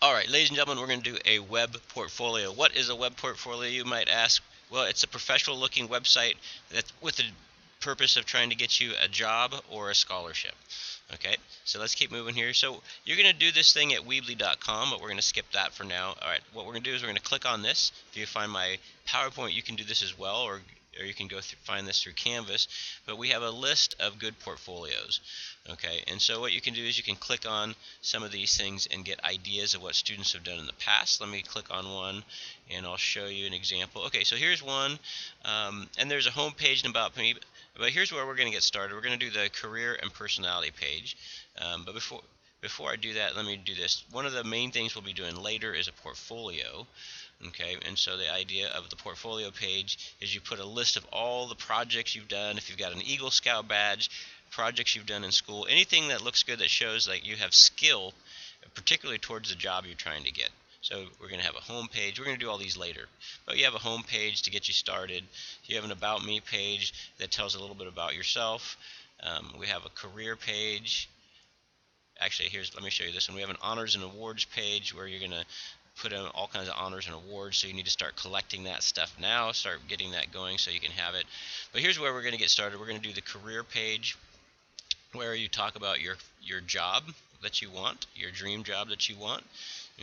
Alright, ladies and gentlemen, we're going to do a web portfolio. What is a web portfolio, you might ask? Well, it's a professional looking website that with the purpose of trying to get you a job or a scholarship. Okay, so let's keep moving here. So you're going to do this thing at Weebly.com, but we're going to skip that for now. Alright, what we're going to do is we're going to click on this. If you find my PowerPoint, you can do this as well, or you can go find this through Canvas. But we have a list of good portfolios. Okay, and so what you can do is you can click on some of these things and get ideas of what students have done in the past. Let me click on one and I'll show you an example. Okay, so here's one, and there's a home page and about me, but here's where we're going to get started. We're going to do the career and personality page, but before I do that, let me do this. One of the main things we'll be doing later is a portfolio. Okay, and so the idea of the portfolio page is you put a list of all the projects you've done. If you've got an Eagle Scout badge, projects you've done in school, anything that looks good that shows that you have skill, particularly towards the job you're trying to get. So we're going to have a home page. We're going to do all these later. But you have a home page to get you started. You have an About Me page that tells a little bit about yourself. We have a career page. Actually, let me show you this one. We have an honors and awards page where you're going to put in all kinds of honors and awards, so you need to start collecting that stuff now, start getting that going so you can have it. But here's where we're going to get started. We're going to do the career page, where you talk about your job that you want, your dream job that you want.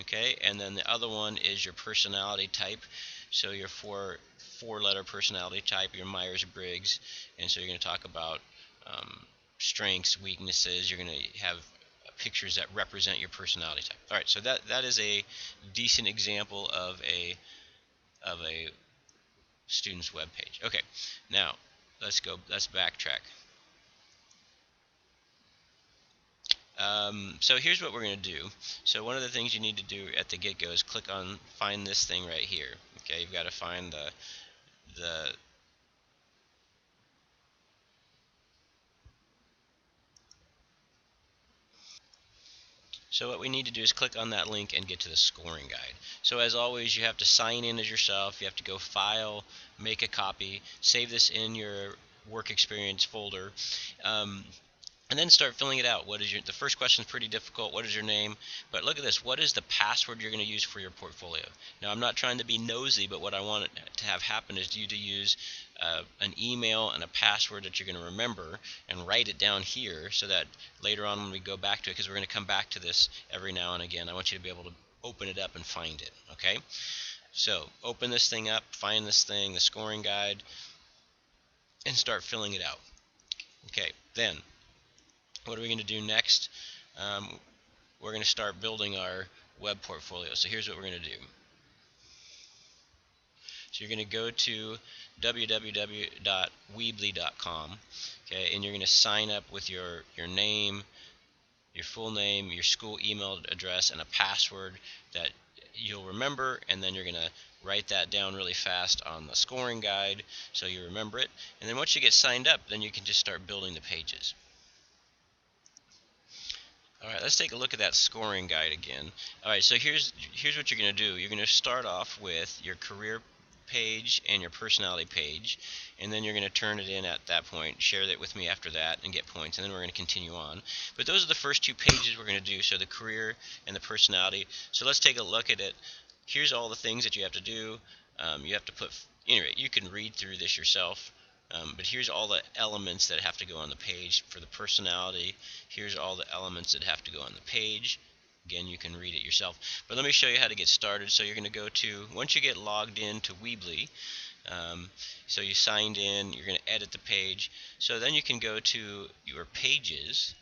Okay, and then the other one is your personality type. So your four-letter personality type, your Myers-Briggs, and so you're going to talk about strengths, weaknesses. You're going to have pictures that represent your personality type. All right, so that is a decent example of a student's web page. Okay, now let's backtrack. So here's what we're going to do. So one of the things you need to do at the get-go is click on find this thing right here. Okay, you've got to find the So what we need to do is click on that link and get to the scoring guide. So as always, you have to sign in as yourself. You have to go File, make a copy, save this in your work experience folder. And then start filling it out. The first question is pretty difficult. What is your name? But look at this. What is the password you're going to use for your portfolio? Now, I'm not trying to be nosy, but what I want to have happen is you to use an email and a password that you're going to remember and write it down here so that later on when we go back to it, because we're going to come back to this every now and again, I want you to be able to open it up and find it. Okay? So open this thing up, find this thing, the scoring guide, and start filling it out. Okay, then what are we going to do next? We're going to start building our web portfolio. So here's what we're going to do. So you're going to go to www.weebly.com, okay, and you're going to sign up with your name, your full name, your school email address, and a password that you'll remember, and then you're going to write that down really fast on the scoring guide so you remember it. And then once you get signed up, then you can just start building the pages. Alright, let's take a look at that scoring guide again. Alright, so here's what you're going to do. You're going to start off with your career page and your personality page, and then you're going to turn it in at that point, share that with me after that, and get points, and then we're going to continue on. But those are the first two pages we're going to do, so the career and the personality. So let's take a look at it. Here's all the things that you have to do. You have to put, anyway, you can read through this yourself. But here's all the elements that have to go on the page for the personality. Here's all the elements that have to go on the page. Again, you can read it yourself. But let me show you how to get started. So you're going to go to, once you get logged in to Weebly, so you signed in, you're going to edit the page. So then you can go to your pages,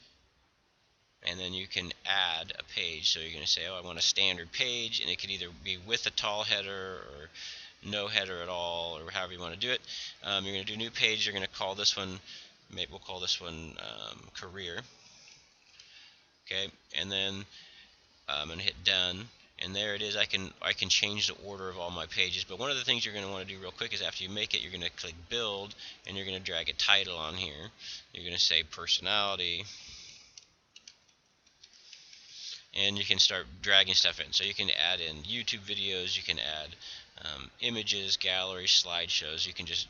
and then you can add a page. So you're going to say, oh, I want a standard page, and it could either be with a tall header or no header at all, or however you want to do it. You're going to do a new page. You're going to call this one, maybe we'll call this one career. Okay, and then I'm going to hit done, and there it is. I can change the order of all my pages. But one of the things you're going to want to do real quick is after you make it, you're going to click build, and you're going to drag a title on here. You're going to say personality, and you can start dragging stuff in. So you can add in YouTube videos, you can add images, galleries, slideshows. You can just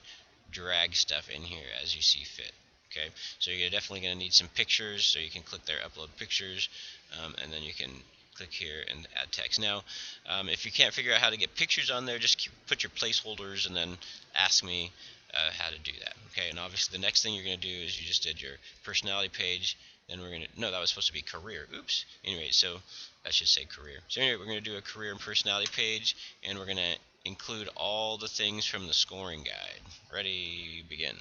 drag stuff in here as you see fit. Okay, so you're definitely going to need some pictures, so you can click there, upload pictures, and then you can click here and add text. Now, if you can't figure out how to get pictures on there, just put your placeholders and then ask me how to do that. Okay, and obviously the next thing you're going to do is you just did your personality page. Then we're going to, no, that was supposed to be career. Oops. Anyway, so that should say career. So anyway, we're going to do a career and personality page, and we're going to include all the things from the scoring guide. Ready, begin.